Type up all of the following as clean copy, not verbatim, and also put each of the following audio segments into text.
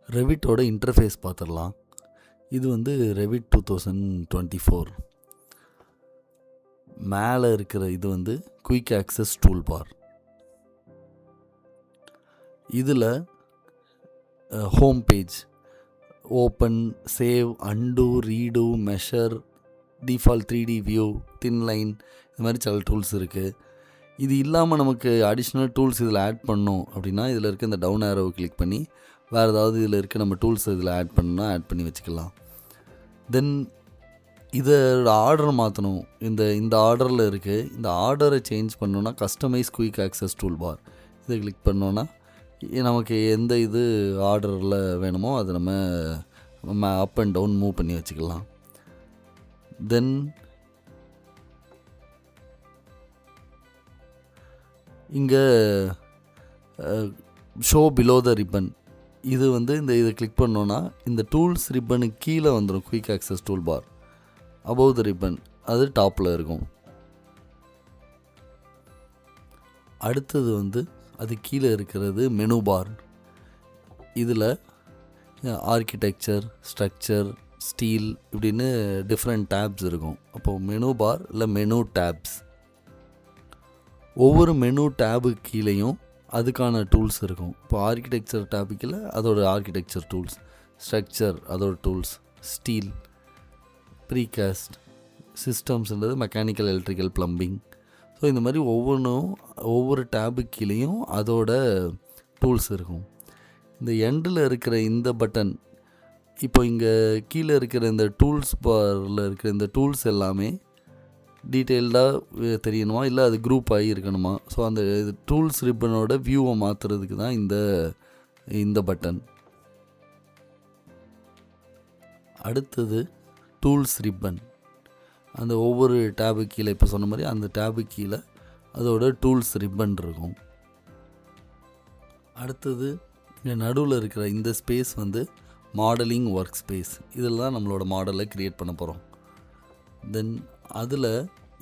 ரெவிட்டோட interface பார்த்துடலாம். இது வந்து ரெவிட் 2024. மேலே இருக்கிற இது வந்து குயிக் ஆக்சஸ் டூல் பார். இதில் home page, open, save, undo, redo, measure, default 3D view, thin line, இது மாதிரி சில டூல்ஸ் இருக்குது. இது இல்லாமல் நமக்கு அடிஷ்னல் டூல்ஸ் இதில் ஆட் பண்ணோம் அப்படின்னா இதில் இருக்க இந்த டவுன் ஆரோவை கிளிக் பண்ணி வேறு ஏதாவது இதில் இருக்க நம்ம டூல்ஸ் இதில் ஆட் பண்ணால் ஆட் பண்ணி வச்சுக்கலாம். தென் இதோட ஆர்டர் மாற்றணும். இந்த ஆர்டரில் இருக்குது. இந்த ஆர்டரை சேஞ்ச் பண்ணோன்னா customise quick access tool bar இதை கிளிக் பண்ணோன்னா நமக்கு எந்த இது ஆர்டரில் வேணுமோ அதை நம்ம அப் அண்ட் டவுன் மூவ் பண்ணி வச்சுக்கலாம். தென் இங்கே ஷோ பிலோ த ரிப்பன் இது வந்து இதை கிளிக் பண்ணோன்னா இந்த டூல்ஸ் ரிப்பனுக்கு கீழே வந்துடும் quick access tool bar. Above the ribbon அது டாப்பில் இருக்கும். அடுத்தது வந்து அது கீழே இருக்கிறது மெனு பார். இதில் ஆர்கிடெக்சர், ஸ்ட்ரக்சர், ஸ்டீல் இப்படின்னு டிஃப்ரெண்ட் டேப்ஸ் இருக்கும். அப்போது மெனு பார் இல்லை மெனு டேப்ஸ். ஒவ்வொரு மெனு டேபு கீழேயும் அதுக்கான டூல்ஸ் இருக்கும். இப்போ ஆர்கிடெக்சர் டேபு கீழே அதோட ஆர்கிடெக்சர் டூல்ஸ், ஸ்ட்ரக்சர் அதோட டூல்ஸ், ஸ்டீல், ப்ரீகாஸ்ட், சிஸ்டம்ஸ்ன்றது மெக்கானிக்கல், எலக்ட்ரிக்கல், ப்ளம்பிங். ஸோ இந்த மாதிரி ஒவ்வொரு டேபு கீழேயும் அதோட டூல்ஸ் இருக்கும். இந்த எண்டில் இருக்கிற இந்த பட்டன், இப்போ இங்கே கீழே இருக்கிற இந்த டூல்ஸ் பாரில் இருக்கிற இந்த டூல்ஸ் எல்லாமே டீட்டெயில்டாக தெரியணுமா இல்லை அது குரூப் ஆகி இருக்கணுமா? ஸோ அந்த டூல்ஸ் ரிப்பனோட வியூவை மாற்றுறதுக்கு தான் இந்த பட்டன். அடுத்தது டூல்ஸ் ரிப்பன். அந்த ஒவ்வொரு டேபு கீழே இப்போ சொன்ன மாதிரி அந்த டேபு கீழே அதோட டூல்ஸ் ரிப்பன் இருக்கும். அடுத்தது இங்கே நடுவில் இருக்கிற இந்த ஸ்பேஸ் வந்து மாடலிங் ஒர்க் ஸ்பேஸ். இதில் தான் நம்மளோட மாடலை க்ரியேட் பண்ண போகிறோம். தென் அதில்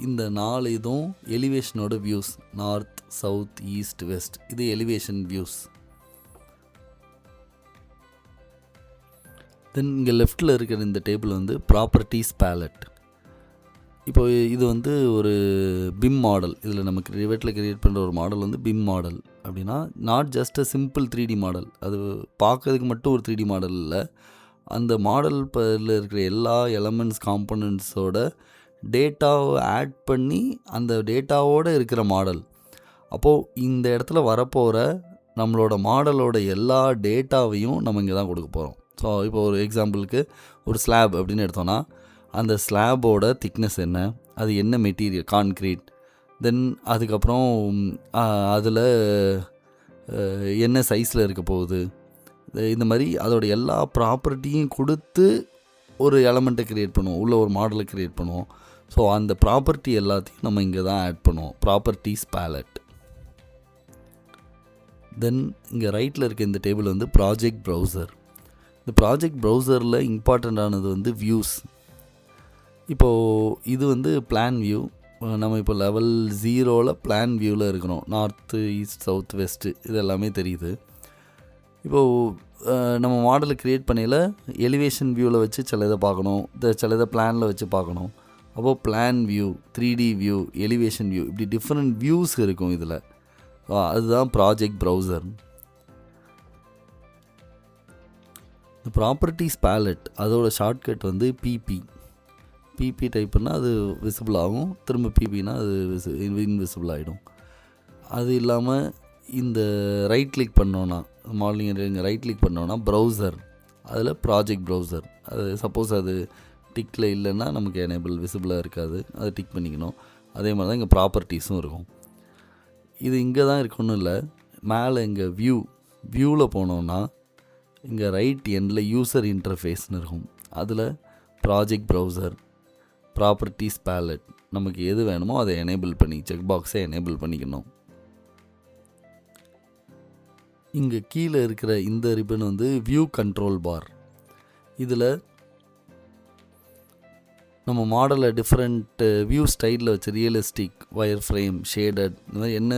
இந்த 4 இதுவும் எலிவேஷனோட views, north, south, east, west. இது எலிவேஷன் வியூஸ். தென் இங்கே லெஃப்டில் இருக்கிற இந்த டேபிள் வந்து ப்ராப்பர்ட்டிஸ் பேலட். இப்போ இது வந்து ஒரு பிம் மாடல். இதில் நமக்கு ரிவெட்டில் கிரியேட் பண்ணுற ஒரு மாடல் வந்து பிம் மாடல். அப்படின்னா not just a simple 3D model. அது பார்க்கறதுக்கு மட்டும் ஒரு 3D மாடல் இல்லை. அந்த மாடல் இருக்கிற எல்லா எலமெண்ட்ஸ், காம்போனன்ட்ஸோட டேட்டாவை ஆட் பண்ணி அந்த டேட்டாவோடு இருக்கிற மாடல். அப்போது இந்த இடத்துல வரப்போகிற நம்மளோட மாடலோட எல்லா டேட்டாவையும் நம்ம இங்கே தான் கொடுக்க போகிறோம். ஸோ இப்போ ஒரு எக்ஸாம்பிளுக்கு ஒரு ஸ்லாப் அப்படின்னு எடுத்தோன்னா அந்த ஸ்லாபோட திக்னஸ் என்ன, அது என்ன மெட்டீரியல், கான்க்ரீட், தென் அதுக்கப்புறம் அதில் என்ன சைஸில் இருக்க போகுது, இந்த மாதிரி அதோட எல்லா ப்ராப்பர்ட்டியும் கொடுத்து ஒரு எலமெண்ட்டை க்ரியேட் பண்ணுவோம், உள்ள ஒரு மாடலை க்ரியேட் பண்ணுவோம். ஸோ அந்த ப்ராப்பர்ட்டி எல்லாத்தையும் நம்ம இங்கே தான் ஆட் பண்ணுவோம், ப்ராப்பர்ட்டிஸ் பேலட். தென் இங்கே ரைட்டில் இருக்க இந்த டேபிள் வந்து ப்ராஜெக்ட் ப்ரௌசர். இந்த ப்ராஜெக்ட் ப்ரௌசரில் இம்பார்ட்டண்ட்டானது வந்து வியூஸ். இப்போது இது வந்து பிளான் வியூ. நம்ம இப்போ லெவல் 0 பிளான் வியூவில் இருக்கிறோம். நார்த்து, ஈஸ்ட், சவுத், வெஸ்ட்டு இது எல்லாமே தெரியுது. இப்போது நம்ம மாடலை க்ரியேட் பண்ணையில் எலிவேஷன் வியூவில் வச்சு சில இதை பார்க்கணும், சில இதை பிளானில் வச்சு பார்க்கணும். அப்போது plan view, 3D view, elevation view, இப்படி டிஃப்ரெண்ட் வியூஸ் இருக்கும் இதில். அதுதான் ப்ராஜெக்ட் ப்ரௌசர். இந்த ப்ராப்பர்ட்டிஸ் பேலட் அதோட ஷார்ட்கட் வந்து பிபி டைப் பண்ணால் அது விசிபிள் ஆகும், திரும்ப பிபினா அது இன்விசிபிள் ஆகிடும். அது இல்லாமல் இந்த ரைட் கிளிக் பண்ணோன்னா மாடலிங் ரைட் கிளிக் பண்ணோன்னா ப்ரௌசர், அதில் ப்ராஜெக்ட் ப்ரௌசர். அது சப்போஸ் அது டிக்கில் இல்லைன்னா நமக்கு எனேபிள் விசிபிளாக இருக்காது, அதை டிக் பண்ணிக்கணும். அதே மாதிரி தான் இங்கே ப்ராப்பர்ட்டிஸும் இருக்கும். இது இங்கே தான் இருக்கணும் இல்லை, மேலே இங்கே வியூவில் போனோன்னா இங்கே ரைட் எண்டில் யூசர் இன்டர்ஃபேஸ்னு இருக்கும். அதில் ப்ராஜெக்ட் ப்ரௌசர், ப்ராப்பர்ட்டிஸ் பேலட், நமக்கு எது வேணுமோ அதை எனேபிள் பண்ணி செக் பாக்ஸை எனேபிள் பண்ணிக்கணும். இங்கே கீழே இருக்கிற இந்த ரிப்பன் வந்து வியூ கண்ட்ரோல் பார். இதில் நம்ம மாடலை டிஃப்ரெண்ட் வியூ ஸ்டைலில் வச்சு ரியலிஸ்டிக், வயர் ஃப்ரேம், ஷேடட், இந்த மாதிரி என்ன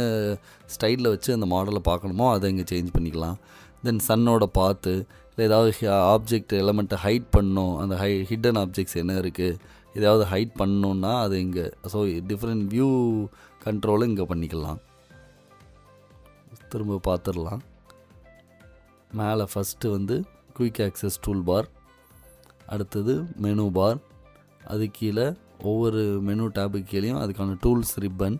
ஸ்டைலில் வச்சு அந்த மாடலை பார்க்கணுமோ அதை இங்கே சேஞ்ச் பண்ணிக்கலாம். தென் சன்னோட பாத்து, இல்லை ஏதாவது ஆப்ஜெக்ட் எலமெண்ட்டை ஹைட் பண்ணணும், அந்த ஹிடன் ஆப்ஜெக்ட்ஸ் என்ன இருக்குது, ஏதாவது ஹைட் பண்ணணுன்னா அது இங்கே. ஸோ டிஃப்ரெண்ட் வியூ கண்ட்ரோலை இங்கே பண்ணிக்கலாம். திரும்ப பார்த்துடலாம். மேலே ஃபஸ்ட்டு வந்து குயிக் ஆக்சஸ் டூல் பார், அடுத்தது மெனு பார், அது கீழே ஒவ்வொரு மெனு டேபுக்கு கீழேயும் அதுக்கான tools ribbon,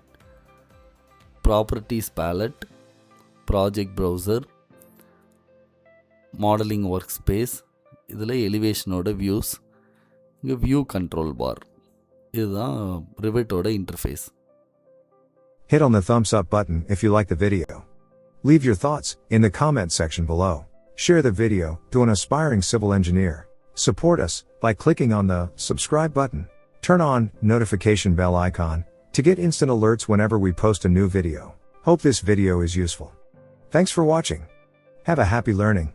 properties palette, project browser, modelling work space, இதில் எலிவேஷனோட வியூஸ், இங்கே வியூ கண்ட்ரோல் பார். இதுதான் ரிவெட்டோட interface. Hit on the thumbs up button if you like the video. Leave your thoughts in the comment section below. Share the video to an aspiring civil engineer. Support us by clicking on the subscribe button. Turn on notification bell icon to get instant alerts whenever we post a new video. Hope this video is useful. Thanks for watching. Have a happy learning.